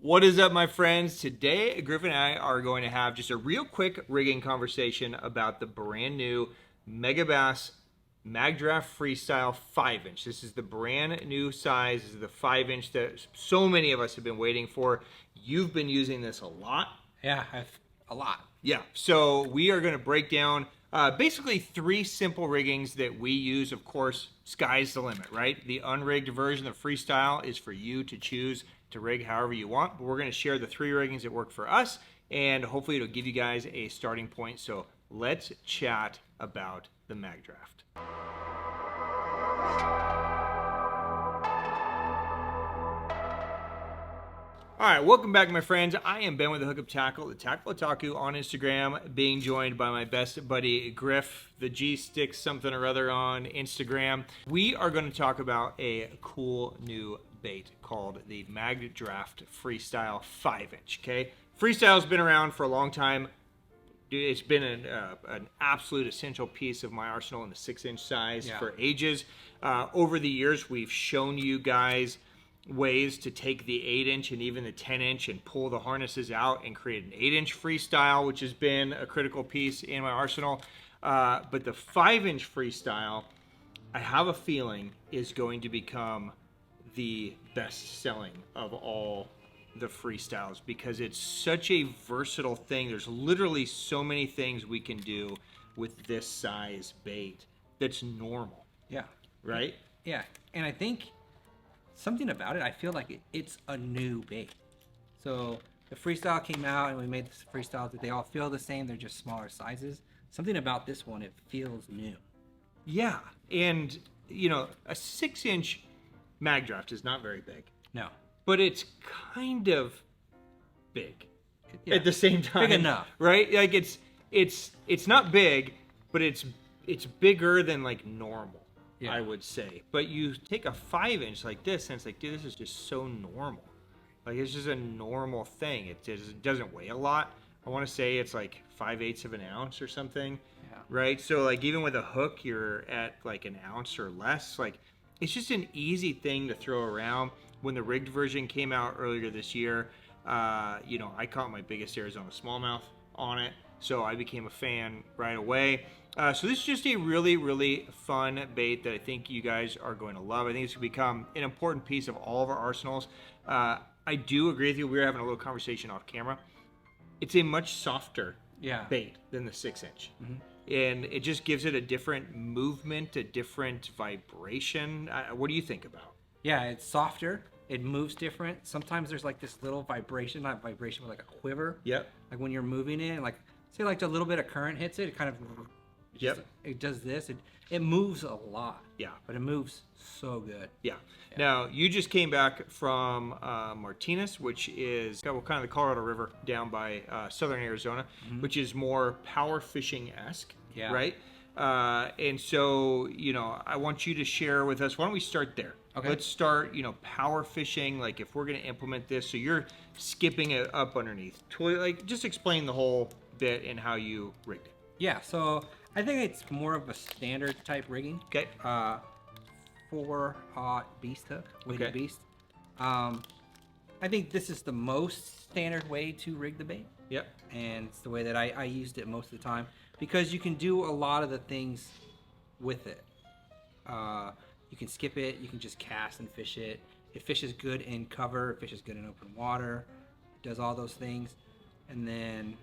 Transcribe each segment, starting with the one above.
What is up, my friends? Today, Griff and I are going to have just a real quick rigging conversation about the brand new Megabass MagDraft Freestyle 5-inch. This is the brand new size. This is the 5-inch that so many of us have been waiting for. You've been using this a lot. Yeah, a lot. Yeah, so we are going to break down basically 3 simple riggings that we use. Of course, sky's the limit, right? The unrigged version of Freestyle is for you to choose to rig however you want, but we're going to share the 3 riggings that work for us, and hopefully it'll give you guys a starting point. So let's chat about the MagDraft. All right, welcome back, my friends. I am Ben with the Hookup Tackle, the Tackle Otaku on Instagram, being joined by my best buddy Griff, the G Sticks something or other on Instagram. We are going to talk about a cool new bait called the MagDraft Freestyle 5-inch. Okay, Freestyle's been around for a long time. It's been an absolute essential piece of my arsenal in the 6-inch size for ages. Over the years, we've shown you guys ways to take the 8-inch and even the 10-inch and pull the harnesses out and create an 8-inch Freestyle, which has been a critical piece in my arsenal. But the 5-inch Freestyle, I have a feeling, is going to become the best selling of all the Freestyles because it's such a versatile thing. There's literally so many things we can do with this size bait that's normal. Yeah. Right? Yeah, and I think something about it, I feel like it's a new bait. So the Freestyle came out and we made this Freestyle that they all feel the same. They're just smaller sizes. Something about this one, it feels new. Yeah, and you know, a 6-inch MagDraft is not very big. No. But it's kind of big at the same time. Big enough. Right? Like it's not big, but it's bigger than like normal. I would say. But you take a 5-inch like this and it's like, dude, this is just so normal. Like, it's just a normal thing. It doesn't weigh a lot. I want to say it's like 5/8 of an ounce or something. Yeah. Right? So like even with a hook, you're at like an ounce or less. Like, it's just an easy thing to throw around. When the rigged version came out earlier this year, you know, I caught my biggest Arizona smallmouth on it. So I became a fan right away. So this is just a really, really fun bait that I think you guys are going to love. I think it's going to become an important piece of all of our arsenals. I do agree with you. We were having a little conversation off camera. It's a much softer bait than the 6-inch. Mm-hmm. And it just gives it a different movement, a different vibration. What do you think about? Yeah, it's softer. It moves different. Sometimes there's like this little vibration, not vibration, but like a quiver. Yep. Like when you're moving it, like say like a little bit of current hits it, it kind of... It does this. It moves a lot. Yeah. But it moves so good. Yeah. Now, you just came back from Martinez, which is kind of the Colorado River down by southern Arizona, which is more power fishing-esque, right? And so, you know, I want you to share with us. Why don't we start there? Okay. Let's start, you know, power fishing. Like, if we're going to implement this, so you're skipping it up underneath. Like, just explain the whole bit and how you rigged it. Yeah, so I think it's more of a standard type rigging. Okay. 4-aught beast hook, weighted beast. I think this is the most standard way to rig the bait. Yep. And it's the way that I used it most of the time because you can do a lot of the things with it. You can skip it. You can just cast and fish it. It fishes good in cover. It fishes good in open water. It does all those things. And then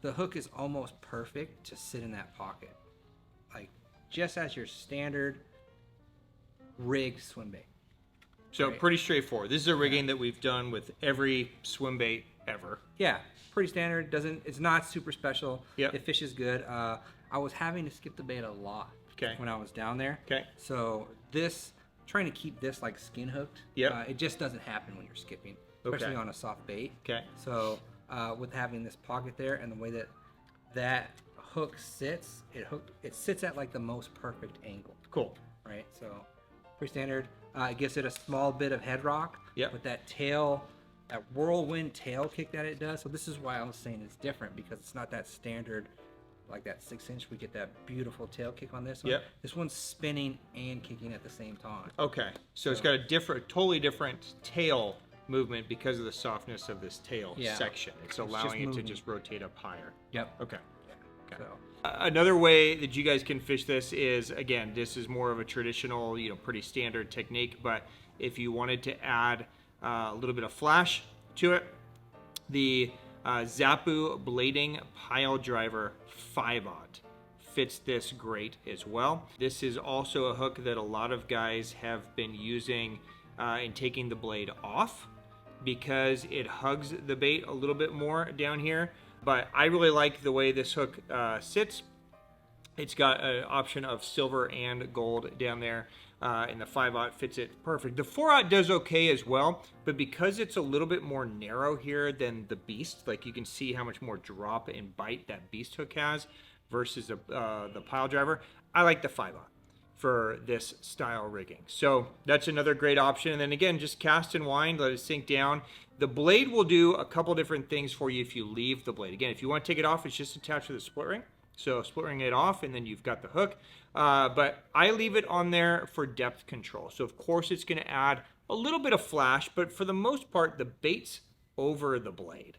the hook is almost perfect to sit in that pocket. Like, just as your standard rigged swim bait. So pretty straightforward. This is a rigging that we've done with every swim bait ever. Yeah, pretty standard. It's not super special. Yep. It fishes good. I was having to skip the bait a lot when I was down there. Okay. So trying to keep this like skin hooked. It just doesn't happen when you're skipping, especially on a soft bait. Okay. So with having this pocket there and the way that hook sits, it sits at like the most perfect angle. Cool. Right. So pretty standard. It gives it a small bit of head rock. With that tail, that whirlwind tail kick that it does. So this is why I was saying it's different, because it's not that standard like that 6-inch, we get that beautiful tail kick on this one. Yep. This one's spinning and kicking at the same time. Okay, so it's got a totally different tail movement because of the softness of this tail section. It's allowing it to just rotate up higher. Yep. Okay. Okay. So. Another way that you guys can fish this is, again, this is more of a traditional, pretty standard technique, but if you wanted to add a little bit of flash to it, the Zappu blading pile driver 5/0 fits this great as well. This is also a hook that a lot of guys have been using in taking the blade off because it hugs the bait a little bit more down here. But I really like the way this hook sits. It's got an option of silver and gold down there, and the 5/0 fits it perfect. The 4/0 does okay as well, but because it's a little bit more narrow here than the Beast, like you can see how much more drop and bite that Beast hook has versus the pile driver, I like the 5/0 for this style rigging. So that's another great option. And then again, just cast and wind, let it sink down. The blade will do a couple different things for you if you leave the blade. Again, if you want to take it off, it's just attached to the split ring. So split ring it off, and then you've got the hook. But I leave it on there for depth control. So of course it's going to add a little bit of flash, but for the most part, the bait's over the blade,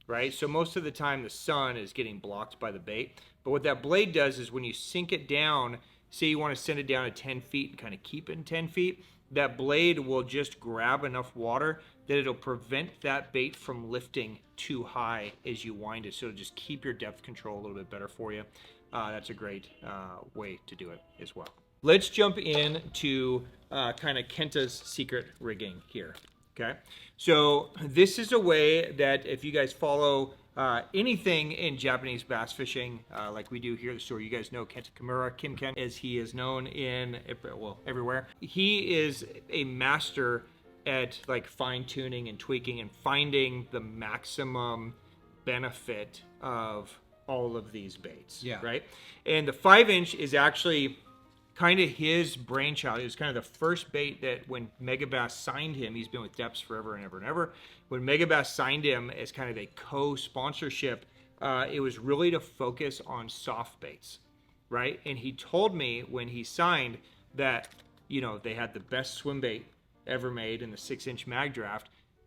right? So most of the time the sun is getting blocked by the bait. But what that blade does is when you sink it down, say you want to send it down to 10 feet and kind of keep it in 10 feet, that blade will just grab enough water that it'll prevent that bait from lifting too high as you wind it. So it'll just keep your depth control a little bit better for you. That's a great way to do it as well. Let's jump into kind of Kenta's secret rigging here. Okay, so this is a way that if you guys follow anything in Japanese bass fishing, like we do here at the store, you guys know Kenta Kimura, Kim Ken, as he is known in, well, everywhere. He is a master at like fine tuning and tweaking and finding the maximum benefit of all of these baits, right? And the 5-inch is actually kind of his brainchild. It was kind of the first bait that when Megabass signed him, he's been with Depths forever and ever and ever. When Megabass signed him as kind of a co-sponsorship, it was really to focus on soft baits, right? And he told me when he signed that, they had the best swim bait ever made in the 6-inch MagDraft.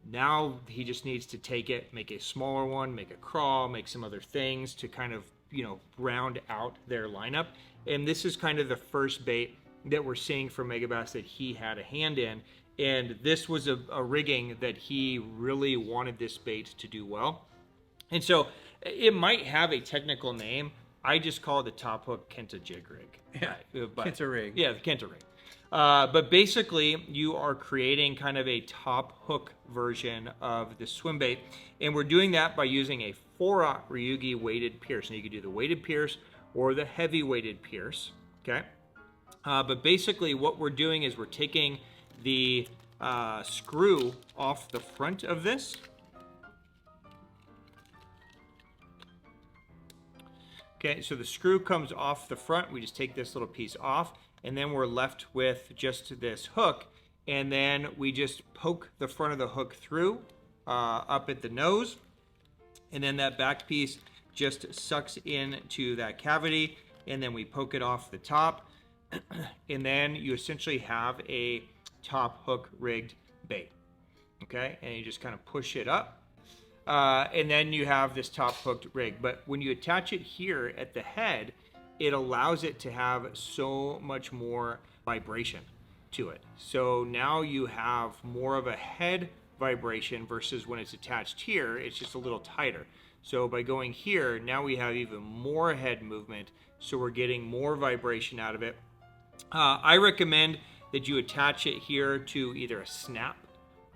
Now he just needs to take it, make a smaller one, make a crawl, make some other things to kind of, round out their lineup. And this is kind of the first bait that we're seeing from Megabass that he had a hand in. And this was a rigging that he really wanted this bait to do well. And so it might have a technical name. I just call it the top hook Kenta jig rig. Yeah, Kenta rig. Yeah, the Kenta rig. But basically, you are creating kind of a top hook version of the swim bait. And we're doing that by using a 4/0 Ryugi weighted pierce. And you can do the weighted pierce or the heavy weighted pierce, okay? But basically what we're doing is we're taking the screw off the front of this. Okay, so the screw comes off the front. We just take this little piece off, and then we're left with just this hook. And then we just poke the front of the hook through up at the nose. And then that back piece just sucks into that cavity, and then we poke it off the top. And then you essentially have a top hook rigged bait. Okay, and you just kind of push it up. And then you have this top hooked rig. But when you attach it here at the head, it allows it to have so much more vibration to it. So now you have more of a head vibration versus when it's attached here, it's just a little tighter. So by going here, now we have even more head movement. So we're getting more vibration out of it. I recommend that you attach it here to either a snap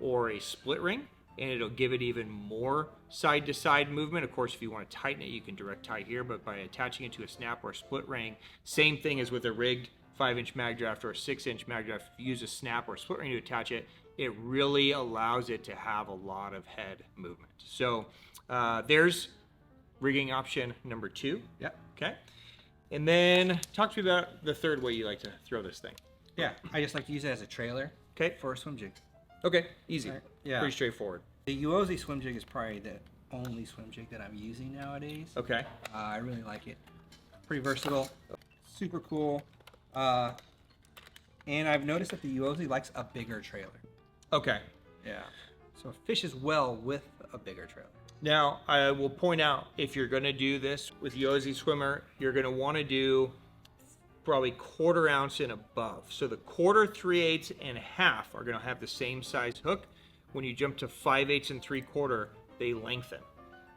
or a split ring, and it'll give it even more side-to-side movement. Of course, if you want to tighten it, you can direct tie here, but by attaching it to a snap or a split ring, same thing as with a rigged 5-inch MagDraft or a 6-inch MagDraft. If you use a snap or a split ring to attach it, it really allows it to have a lot of head movement. So there's rigging option number 2. Yep. Okay. And then talk to me about the third way you like to throw this thing. Yeah, I just like to use it as a trailer. Okay. For a swim jig. Okay, easy. Right. Yeah. Pretty straightforward. The Uoze swim jig is probably the only swim jig that I'm using nowadays. Okay. I really like it. pretty versatile, super cool. And I've noticed that the Uoze likes a bigger trailer. Okay. Yeah. So it fishes well with a bigger trailer. Now, I will point out, if you're going to do this with Uoze swimmer, you're going to want to do probably 1/4 ounce and above. So the 1/4, 3/8, and 1/2 are going to have the same size hook. When you jump to 5/8 and 3/4, they lengthen.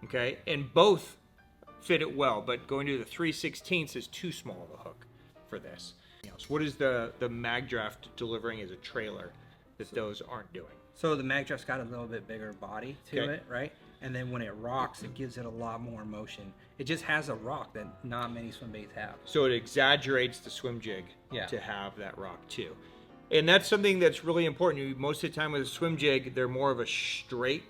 Okay, and both fit it well, but going to the 3/16 is too small of a hook for this. So what is the MagDraft delivering as a trailer that those aren't doing? So the MagDraft's got a little bit bigger body to Okay. it, right? And then when it rocks, it gives it a lot more motion. It just has a rock that not many swim baits have. So it exaggerates the swim jig Yeah. to have that rock too. And that's something that's really important. Most of the time with a swim jig, they're more of a straight,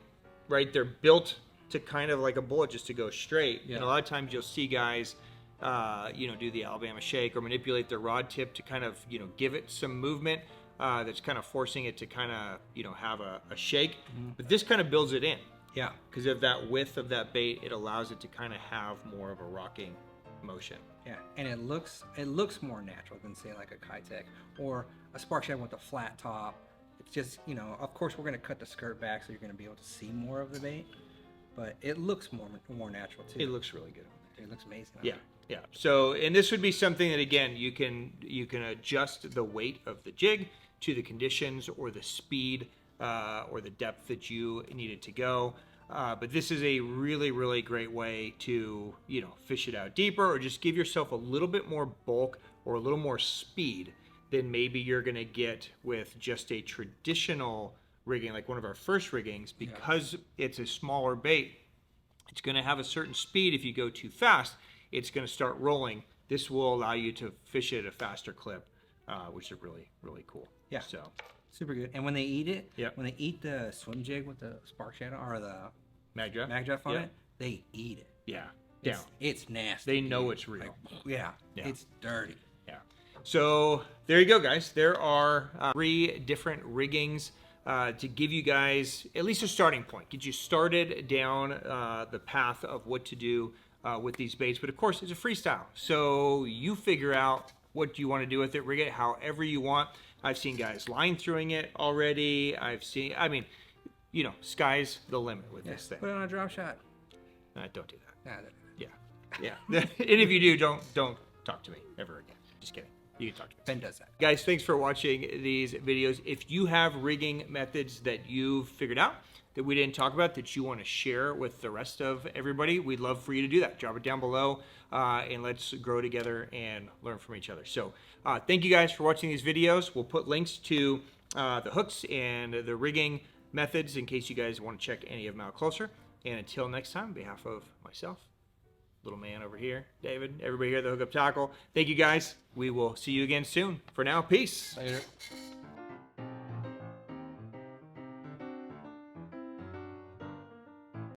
right? They're built to kind of like a bullet, just to go straight. Yeah. And a lot of times you'll see guys, do the Alabama shake or manipulate their rod tip to kind of, give it some movement that's kind of forcing it to kind of, have a shake. Mm-hmm. But this kind of builds it in. Yeah. Because of that width of that bait, it allows it to kind of have more of a rocking motion. Yeah, and it looks more natural than say like a Kitech or a Spark Shadow with a flat top. It's just, of course we're gonna cut the skirt back so you're gonna be able to see more of the bait, but it looks more natural too. It looks really good. It looks amazing. Yeah, yeah. So, and this would be something that again you can adjust the weight of the jig to the conditions or the speed or the depth that you need it to go. But this is a really, really great way to, fish it out deeper or just give yourself a little bit more bulk or a little more speed than maybe you're going to get with just a traditional rigging, like one of our first riggings, because it's a smaller bait. It's going to have a certain speed. If you go too fast, it's going to start rolling. This will allow you to fish it at a faster clip, which is really, really cool. Yeah. So Super good. And when they eat it, Yep. when they eat the swim jig with the Spark Shadow or the MagDraft. MagDraft on Yep. it, they eat it. Yeah. Down. It's nasty. They know it's real. Yeah, Yeah. it's dirty. Yeah. So there you go, guys. There are 3 different riggings to give you guys at least a starting point. Get you started down the path of what to do with these baits. But of course, it's a freestyle. So you figure out what you want to do with it. Rig it however you want. I've seen guys line throwing it already. Sky's the limit with this thing. Put it on a drop shot. Don't do that. Nah, Yeah. And if you do, don't talk to me ever again. Just kidding. You can talk to me. Ben does that. Guys, thanks for watching these videos. If you have rigging methods that you've figured out that we didn't talk about that you want to share with the rest of everybody, we'd love for you to do that. Drop it down below and let's grow together and learn from each other. So thank you guys for watching these videos. We'll put links to the hooks and the rigging methods in case you guys want to check any of them out closer. And until next time, on behalf of myself, little man over here, David, everybody here at the Hookup Tackle, thank you guys. We will see you again soon. For now, peace. Later.